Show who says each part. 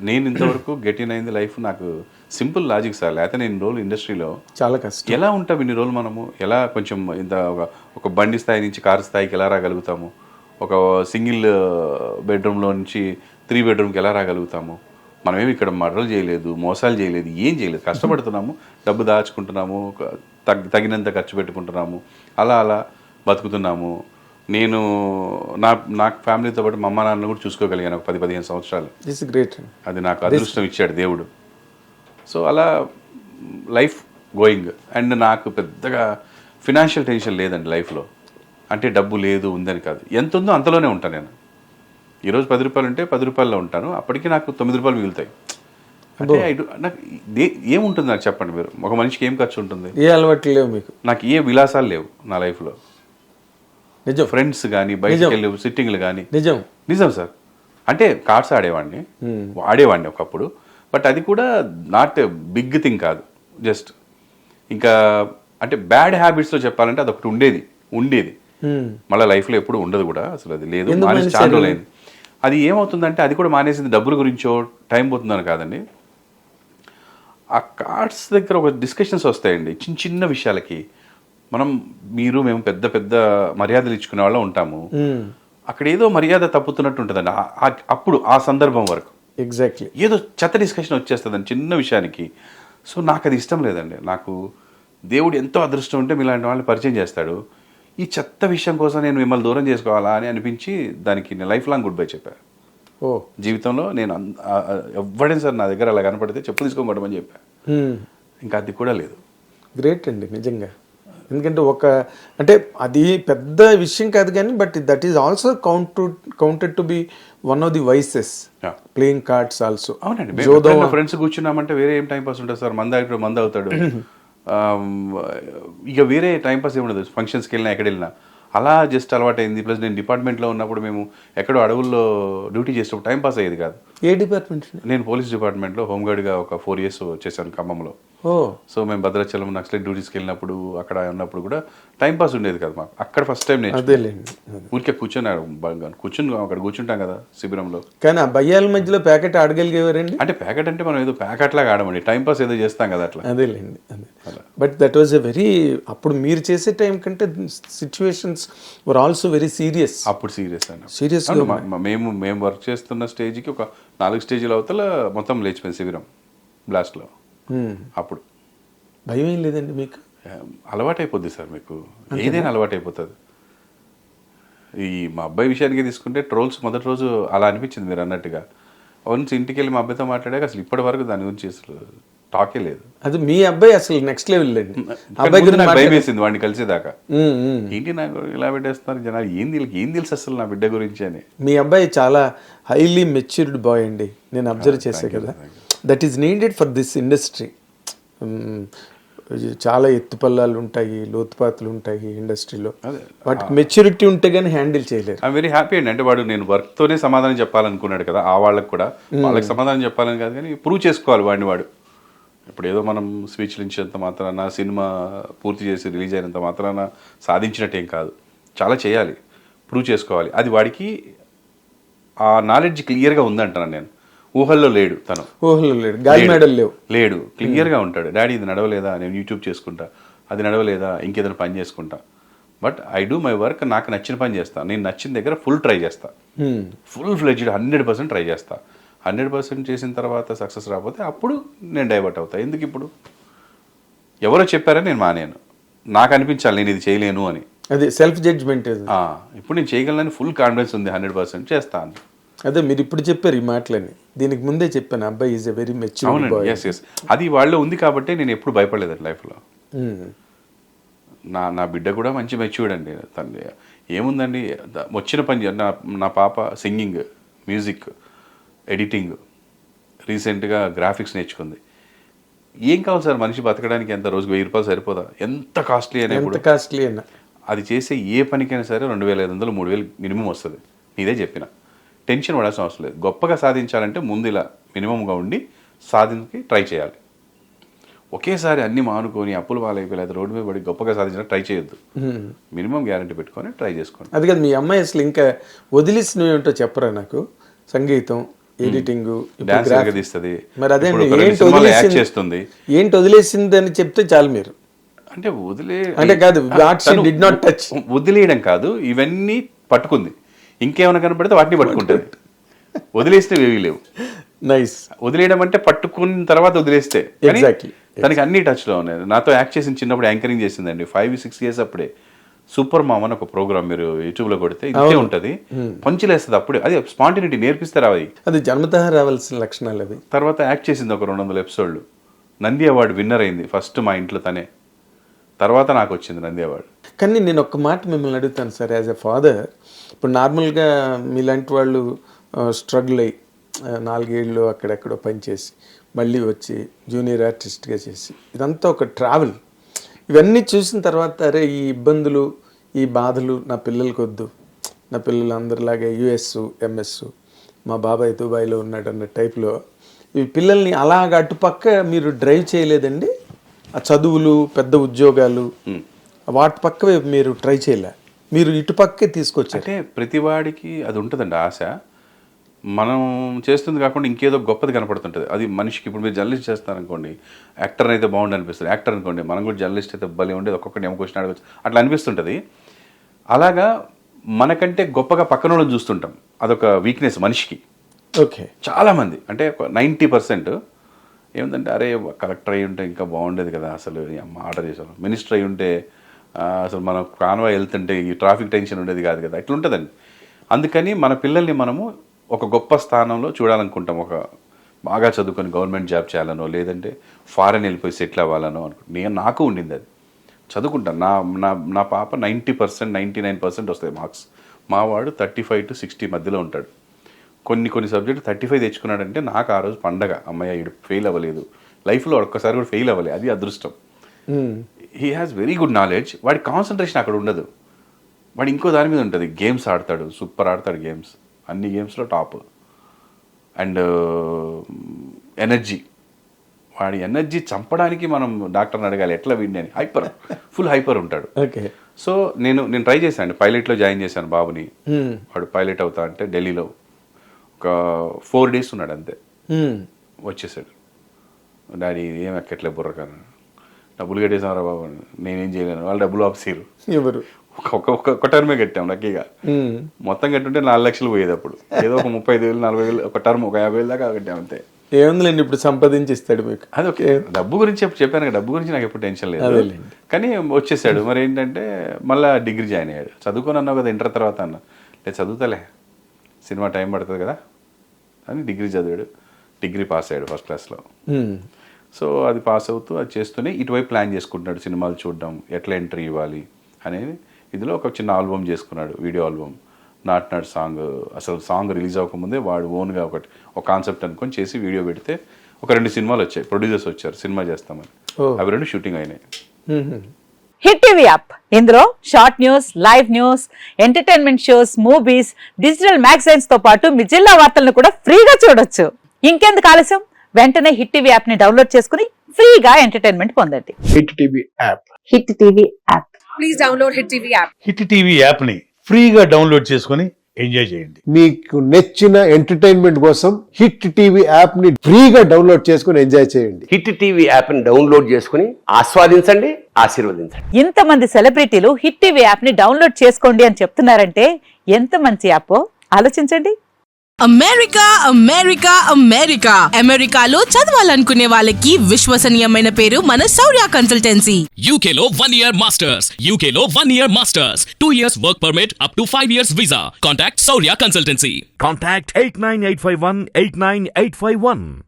Speaker 1: నేను ఇంతవరకు get in అయింది లైఫ్ నాకు సింపుల్ లాజిక్ సార్. లేకపోతే నేను రోజులు ఇండస్ట్రీలో
Speaker 2: చాలా కష్టం.
Speaker 1: ఎలా ఉంటాం ఇన్ని రోజులు మనము? ఎలా కొంచెం ఇంత ఒక బండి స్థాయి నుంచి కారు స్థాయికి ఎలా రాగలుగుతాము? ఒక సింగిల్ బెడ్రూమ్లో నుంచి 3 బెడ్రూమ్కి ఎలా రాగలుగుతాము? మనమేమి ఇక్కడ మర్డర్లు చేయలేదు, మోసాలు చేయలేదు, ఏం చేయలేదు. కష్టపడుతున్నాము, డబ్బు దాచుకుంటున్నాము, తగినంత ఖర్చు పెట్టుకుంటున్నాము, అలా అలా బతుకుతున్నాము. నేను నా ఫ్యామిలీతో పాటు మా అమ్మ నాన్న కూడా చూసుకోగలిగాను ఒక 10-15 సంవత్సరాలు.
Speaker 2: గ్రేట్.
Speaker 1: అది నాకు అదృష్టం ఇచ్చాడు దేవుడు. సో అలా లైఫ్ గోయింగ్. అండ్ నాకు పెద్దగా ఫినాన్షియల్ టెన్షన్ లేదండి లైఫ్లో. అంటే డబ్బు లేదు ఉందని కాదు, ఎంత ఉందో అంతలోనే ఉంటాను నేను. ఈరోజు 10 రూపాయలు ఉంటే 10 రూపాయల్లో ఉంటాను, అప్పటికి నాకు 9 రూపాయలు మిగులుతాయి. అంటే నాకు ఏముంటుంది నాకు చెప్పండి మీరు? ఒక మనిషికి ఏం ఖర్చు ఉంటుంది?
Speaker 2: ఏ అలవాట్లు లేవు మీకు?
Speaker 1: నాకు ఏ విలాసాలు లేవు నా లైఫ్లో.
Speaker 2: నిజం.
Speaker 1: ఫ్రెండ్స్ కానీ బయటకు వెళ్ళి సిట్టింగ్లు కానీ.
Speaker 2: నిజం
Speaker 1: నిజం సార్. అంటే కార్డ్స్ ఆడేవాడిని ఒకప్పుడు. బట్ అది కూడా నాట్ బిగ్ థింగ్ కాదు, జస్ట్ ఇంకా అంటే బ్యాడ్ హ్యాబిట్స్లో చెప్పాలంటే అది ఒకటి ఉండేది మళ్ళీ లైఫ్లో ఎప్పుడు ఉండదు కూడా, అసలు అది లేదు. మానేసి చాలా రోజులైంది. అది ఏమవుతుందంటే అది కూడా మానేసింది డబ్బుల గురించో టైం పోతుందని కాదండి. ఆ కార్డ్స్ దగ్గర ఒక డిస్కషన్స్ వస్తాయండి చిన్న చిన్న విషయాలకి. మేము పెద్ద పెద్ద మర్యాదలు ఇచ్చుకునే వాళ్ళం ఉంటాము, అక్కడ ఏదో మర్యాద తప్పుతున్నట్టు ఉంటుందండి అప్పుడు ఆ సందర్భం వరకు.
Speaker 2: ఎగ్జాక్ట్లీ
Speaker 1: ఏదో చెత్త డిస్కషన్ వచ్చేస్తుందండి చిన్న విషయానికి. సో నాకు అది ఇష్టం లేదండి. నాకు దేవుడు ఎంతో అదృష్టం ఉంటే మీలాంటి వాళ్ళని పరిచయం చేస్తాడు. ఈ చెత్త విషయం కోసం నేను మిమ్మల్ని దూరం చేసుకోవాలా అని అనిపించి దానికి నేను లైఫ్ లాంగ్ గుడ్ బై చెప్పాను. జీవితంలో నేను ఎవ్వడైనా సార్ నా దగ్గర అలా కనపడితే చెప్పు తీసుకోమని చెప్పాను. ఇంకా అది కూడా లేదు.
Speaker 2: గ్రేట్ అండి నిజంగా. ఎందుకంటే అంటే అది పెద్ద విషయం కాదు కానీ but that is also counted to be one of the vices. Playing cards also.
Speaker 1: అవునండి. ఫ్రెండ్స్ కూర్చున్నామంటే వేరే ఏం టైం పాస్ ఉంటుంది సార్? మంద అవుతాడు, ఇక వేరే టైంపాస్ ఏముండదు. ఫంక్షన్స్కి వెళ్ళినా ఎక్కడ వెళ్ళినా అలా జస్ట్ అలవాటైంది. ప్లస్ నేను డిపార్ట్మెంట్లో ఉన్నప్పుడు మేము ఎక్కడో అడవుల్లో డ్యూటీ చేసేటప్పుడు టైంపాస్ అయ్యేది కాదు.
Speaker 2: ఏ డిపార్ట్మెంట్?
Speaker 1: నేను పోలీస్ డిపార్ట్మెంట్లో హోంగార్డ్గా ఒక 4 years చేశాను ఖమ్మంలో. సో మేము భద్రాచలం నక్సలైట్ డ్యూటీస్కి వెళ్ళినప్పుడు అక్కడ ఉన్నప్పుడు కూడా టైంపాస్ ఉండేది కదా మాకు. అక్కడ ఫస్ట్ టైం నేను ఊరికే కూర్చొని అక్కడ కూర్చుంటాం కదా శిబిరంలో.
Speaker 2: కానీ ఆ భయ్యాల మధ్యలో ప్యాకెట్ ఆడగలిగేవారండి?
Speaker 1: అంటే ప్యాకెట్ అంటే మనం ఏదో ప్యాకెట్ లాగా ఆడమండి, టైంపాస్ ఏదో చేస్తాం కదా అట్లా.
Speaker 2: అదేలేండి. బట్ దట్ వాజ్ అప్పుడు మీరు చేసే టైం కంటే situations were also very serious.
Speaker 1: అప్పుడు సీరియస్ అండి.
Speaker 2: సీరియస్.
Speaker 1: మేము వర్క్ చేస్తున్న స్టేజ్కి ఒక 4 స్టేజీల అవతల మొత్తం లేచిపోయింది శిబిరం బ్లాస్ట్లో. అప్పుడు
Speaker 2: భయం ఏం లేదండి మీకు?
Speaker 1: అలవాటైపోద్ది సార్, మీకు ఏదైనా అలవాటైపోతుంది. ఈ మా అబ్బాయి విషయానికి తీసుకుంటే ట్రోల్స్ మొదటి రోజు అలా అనిపించింది మీరు అన్నట్టుగా. వన్స్ ఇంటికి వెళ్ళి మా అబ్బాయితో మాట్లాడాక అసలు ఇప్పటి వరకు దాని గురించి అసలు టాకే లేదు.
Speaker 2: అది మీ అబ్బాయి అసలు నెక్స్ట్ లెవెల్ అండి.
Speaker 1: భయం వేసింది వాడిని కలిసేదాకా. ఏంటి నాకు ఇలా పెట్టేస్తున్నారు జనాలు, ఏం తెలుసు అసలు నా బిడ్డ గురించి అని.
Speaker 2: మీ అబ్బాయి చాలా హైలీ మెచ్యూర్డ్ బాయ్ అండి, నేను అబ్జర్వ్ చేసే కదా. That is needed for this industry. చాలా ఎత్తుపల్లాలు ఉంటాయి, లోతుపాతులు ఉంటాయి ఇండస్ట్రీలో. వాటికి మెచ్యూరిటీ ఉంటే కానీ హ్యాండిల్ చేయలేరు.
Speaker 1: ఐ వెరీ హ్యాపీ అండి. అంటే వాడు నేను వర్క్తోనే సమాధానం చెప్పాలనుకున్నాడు కదా, ఆ వాళ్ళకి కూడా వాళ్ళకి సమాధానం చెప్పాలని కాదు కానీ ప్రూవ్ చేసుకోవాలి వాడు. ఇప్పుడు ఏదో మనం స్పీచ్లు ఇచ్చినంత మాత్రాన, సినిమా పూర్తి చేసి రిలీజ్ అయినంత మాత్రాన సాధించినట్టేం కాదు. చాలా చేయాలి, ప్రూవ్ చేసుకోవాలి. అది వాడికి ఆ నాలెడ్జ్ క్లియర్గా ఉందంటాను నేను. ఊహల్లో లేడు తను, లేడు, క్లియర్గా ఉంటాడు. డాడీ ఇది నడవలేదా, నేను యూట్యూబ్ చేసుకుంటా, అది నడవలేదా ఇంకేదైనా పని చేసుకుంటా. But I do my work, నాకు నచ్చిన పని చేస్తాను. నేను నచ్చిన దగ్గర ఫుల్ ట్రై చేస్తా, ఫుల్ ఫ్లెడ్జ్డ్ 100% ట్రై చేస్తా. 100% చేసిన తర్వాత సక్సెస్ రాకపోతే అప్పుడు నేను డైవర్ట్ అవుతా. ఎందుకు ఇప్పుడు ఎవరో చెప్పారని నేను మానేను, నాకు అనిపించాలి నేను ఇది చేయలేను అని.
Speaker 2: అది సెల్ఫ్ జడ్జ్మెంట్.
Speaker 1: ఇప్పుడు నేను చేయగలను ఫుల్ కాన్ఫిడెన్స్ ఉంది, 100% చేస్తాను.
Speaker 2: అదే మీరు ఇప్పుడు చెప్పారు ఈ మాటలని, దీనికి ముందే చెప్పాను అబ్బాయి is a very matured boy.
Speaker 1: Yes అది వాళ్ళు ఉంది కాబట్టి నేను ఎప్పుడు భయపడలేదు లైఫ్లో. నా బిడ్డ కూడా మంచి మెచ్యూర్డ్ అండి. తను ఏముందండి, వచ్చిన పని నా పాప సింగింగ్, మ్యూజిక్, ఎడిటింగ్, రీసెంట్గా గ్రాఫిక్స్ నేర్చుకుంది. ఏం కావాలి సార్ మనిషి బతకడానికి? ఎంత రోజుకి 1000 రూపాయలు సరిపోదా? ఎంత కాస్ట్లీ అయినా అది చేసే ఏ పనికైనా సరే 2500, 3000 మినిమం వస్తుంది. నీదే చెప్పిన, టెన్షన్ పడాల్సిన అవసరం లేదు. గొప్పగా సాధించాలంటే ముందు ఇలా మినిమంగా ఉండి సాధించి ట్రై చేయాలి. ఒకేసారి అన్ని మానుకొని అప్పులు పాలైపోయి రోడ్డు మీద పడి గొప్పగా సాధించడానికి ట్రై చేయొద్దు. మినిమం గ్యారంటీ పెట్టుకొని ట్రై చేసుకోండి.
Speaker 2: అది కదా మీ అమ్మాయి అసలు ఇంకా వదిలేసినవి ఏంటో చెప్పరా నాకు? సంగీతం, ఎడిటింగ్,
Speaker 1: డాన్స్ తీస్తుంది,
Speaker 2: మరి అదే
Speaker 1: చేస్తుంది.
Speaker 2: ఏంటి వదిలేసిందని చెప్తే చాలు మీరు.
Speaker 1: అంటే
Speaker 2: అంటే కాదు, did not touch.
Speaker 1: వదిలేయడం కాదు, ఇవన్నీ పట్టుకుంది. ఇంకేమైనా కనపడితే వాటిని పట్టుకుంటుంది. వదిలేస్తే ఏవి లేవు.
Speaker 2: నైస్.
Speaker 1: వదిలేయడం అంటే పట్టుకున్న తర్వాత వదిలేస్తే.
Speaker 2: ఎగ్జాక్ట్లీ.
Speaker 1: తనకి అన్ని టచ్లో ఉన్నాయి. నాతో యాక్ట్ చేసిన చిన్నప్పుడు యాంకరింగ్ చేసిందండి. 5-6 years అప్పుడే. సూపర్ మామ్ అని ఒక ప్రోగ్రామ్ మీరు యూట్యూబ్ లో కొడితే ఇంతే ఉంటది, పంచులేస్తుంది అప్పుడే. అది స్పాంటినిటీ నేర్పిస్తే రావాలి,
Speaker 2: అది జన్మతః రావాల్సిన లక్షణాలు అవి.
Speaker 1: తర్వాత యాక్ట్ చేసింది ఒక 200 episodes. నంది అవార్డు విన్నర్ అయింది ఫస్ట్ మా ఇంట్లో తనే. తర్వాత నాకు వచ్చింది నంది అవార్డు.
Speaker 2: కానీ నేను ఒక్క మాట మిమ్మల్ని అడుగుతాను సార్, యాజ్ ఎ ఫాదర్. ఇప్పుడు నార్మల్గా మీలాంటి వాళ్ళు స్ట్రగుల్ అయ్యి 4 ఏళ్ళు అక్కడెక్కడో పనిచేసి మళ్ళీ వచ్చి జూనియర్ ఆర్టిస్ట్గా చేసి ఇదంతా ఒక ట్రావెల్. ఇవన్నీ చూసిన తర్వాత అరే ఈ ఇబ్బందులు, ఈ బాధలు నా పిల్లలకి వద్దు, నా పిల్లలు అందరిలాగే US MS, మా బాబాయ్ దుబాయ్లో ఉన్నాడు అన్న టైప్లో ఈ పిల్లల్ని అలాగ అటుపక్క మీరు డ్రైవ్ చేయలేదండి? ఆ చదువులు, పెద్ద ఉద్యోగాలు, వాటి పక్క మీరు ట్రై చేయలే, మీరు ఇటుపక్కే తీసుకొచ్చారు.
Speaker 1: అంటే ప్రతివాడికి అది ఉంటుందండి ఆశ. మనం చేస్తుంది కాకుండా ఇంకేదో గొప్పది కనపడుతుంటుంది. అది మనిషికి. ఇప్పుడు మీరు జర్నలిస్ట్ చేస్తారనుకోండి, యాక్టర్ అయితే బాగుండి అనిపిస్తుంది. యాక్టర్ అనుకోండి, మనం కూడా జర్నలిస్ట్ అయితే భలే ఉండేది, ఒక్కొక్కటి ఏమో క్వశ్చన్ అడగచ్చు అట్లా అనిపిస్తుంటుంది. అలాగా మనకంటే గొప్పగా పక్కన వాళ్ళని చూస్తుంటాం. అదొక వీక్నెస్ మనిషికి.
Speaker 2: ఓకే.
Speaker 1: చాలామంది అంటే 90% ఏమిటంటే అరే కలెక్టర్ అయి ఉంటే ఇంకా బాగుండేది కదా, అసలు ఆర్డర్ చేసాం. మినిస్టర్ అయి ఉంటే అసలు మనం కాన్వాయ్ వెళ్తుంటే ఈ ట్రాఫిక్ టెన్షన్ ఉండేది కాదు కదా, ఇట్లా ఉంటుందండి. అందుకని మన పిల్లల్ని మనము ఒక గొప్ప స్థానంలో చూడాలనుకుంటాం. ఒక బాగా చదువుకొని గవర్నమెంట్ జాబ్ చేయాలనో, లేదంటే ఫారెన్ వెళ్ళిపోయి సెటిల్ అవ్వాలనో అనుకుంటా. నాకు ఉండింది అది. చదువుకుంటాను. నా పాప 90%, 99% వస్తాయి మార్క్స్. మావాడు 35 to 60 మధ్యలో ఉంటాడు. కొన్ని సబ్జెక్టు 35 తెచ్చుకున్నాడంటే నాకు ఆ రోజు పండగ. అమ్మయ్య ఈడు ఫెయిల్ అవ్వలేదు, లైఫ్లో ఒక్కసారి కూడా ఫెయిల్ అవ్వలేదు, అది అదృష్టం. He has very good knowledge. వాడి కాన్సన్ట్రేషన్ అక్కడ ఉండదు, వాడు ఇంకో దాని మీద ఉంటుంది. గేమ్స్ ఆడతాడు, సూపర్ ఆడతాడు గేమ్స్, అన్ని గేమ్స్లో టాప్. అండ్ ఎనర్జీ, వాడి ఎనర్జీ చంపడానికి మనం డాక్టర్ని అడగాలి ఎట్లా వీడిని అని. ఫుల్ హైపర్ ఉంటాడు.
Speaker 2: ఓకే.
Speaker 1: సో నేను ట్రై చేశాను, పైలట్లో జాయిన్ చేశాను బాబుని. వాడు పైలట్ అవుతా అంటే ఢిల్లీలో ఒక 4 days ఉన్నాడు, అంతే వచ్చేసాడు. డాడీ ఏం ఎక్కట్లే బుర్రకాను, డబ్బులు కట్టేసామరా బాబు. నేనేం చేయలేను, వాళ్ళు డబ్బులు ఆపేసారు.
Speaker 2: ఎవరు?
Speaker 1: ఒక టర్మే కట్టాం లక్కీగా. మొత్తం కట్టుంటే 4 లక్షలు పోయేది అప్పుడు. ఏదో ఒక 35,000 40,000 ఒక టర్మ్, ఒక 50,000 దాకా కట్టాం అంతే.
Speaker 2: ఏముందిలేండి, ఇప్పుడు సంపాదించి ఇస్తాడు మీకు.
Speaker 1: అది ఓకే. డబ్బు గురించి చెప్పాను కదా, డబ్బు గురించి నాకు ఎప్పుడు టెన్షన్ లేదు. కానీ వచ్చేసాడు. మరి ఏంటంటే మళ్ళీ డిగ్రీ జాయిన్ అయ్యాడు. చదువుకొని అన్నావు కదా ఇంటర్ తర్వాత అన్న, లేదు చదువుతలే, సినిమా టైం పడుతుంది కదా అని డిగ్రీ చదివాడు. డిగ్రీ పాస్ అయ్యాడు ఫస్ట్ క్లాస్లో. సో అది పాస్ అవుతూ అది చేస్తూనే ఇటువైపు ప్లాన్ చేసుకుంటున్నాడు, సినిమాలు చూడడం, ఎట్లా ఎంట్రీ ఇవ్వాలి అనేది. ఇదిలో ఒక చిన్న ఆల్బమ్ చేసుకున్నాడు, వీడియో ఆల్బమ్. నాట్ సాంగ్, అసలు సాంగ్ రిలీజ్ అవ్వకముందే వాడు ఓన్గా ఒక కాన్సెప్ట్ అనుకొని చేసి వీడియో పెడితే ఒక 2 సినిమాలు వచ్చాయి. ప్రొడ్యూసర్స్ వచ్చారు సినిమా చేస్తామని, అవి 2 షూటింగ్ అయినాయి.
Speaker 3: హిట్ టీవీ యాప్, ఇందులో short news, live news, entertainment shows, movies, digital magazines తో పాటు మీ జిల్లా వార్తలను కూడా ఫ్రీగా చూడొచ్చు. ఇంకెందుకు ఆలస్యం, వెంటనే హిట్ టీవీ యాప్ ని డౌన్లోడ్ చేసుకుని ఫ్రీగా ఎంటర్టైన్మెంట్ పొందండి.
Speaker 4: Hit TV app.
Speaker 3: Hit TV app.
Speaker 5: Please download hit TV app.
Speaker 4: Hit TV app ని ఫ్రీగా డౌన్లోడ్ చేసుకుని ఎంజాయ్ చేయండి.
Speaker 6: మీకు నచ్చిన ఎంటర్టైన్మెంట్ కోసం హిట్ టీవీ యాప్ ని ఫ్రీగా డౌన్లోడ్ చేసుకుని ఎంజాయ్ చేయండి.
Speaker 7: హిట్ టీవీ యాప్ ని డౌన్లోడ్ చేసుకుని ఆస్వాదించండి, ఆశీర్వదించండి.
Speaker 3: ఇంతమంది సెలబ్రిటీలు హిట్ టీవీ యాప్ ని డౌన్లోడ్ చేసుకోండి అని చెప్తున్నారంటే ఎంత మంచి యాప్ ఆలోచించండి.
Speaker 8: అమెరికా అమెరికా అమెరికా అమెరికాలో చదవాలనుకునే వాళ్ళకి విశ్వసనీయమైన పేరు మన శౌర్య కన్సల్టెన్సీ.
Speaker 9: UK లో 1 year masters, UK లో 1 year masters, 2 years work permit up to 5 years visa. Contact Saurya Consultancy.
Speaker 10: Contact 89851 89851.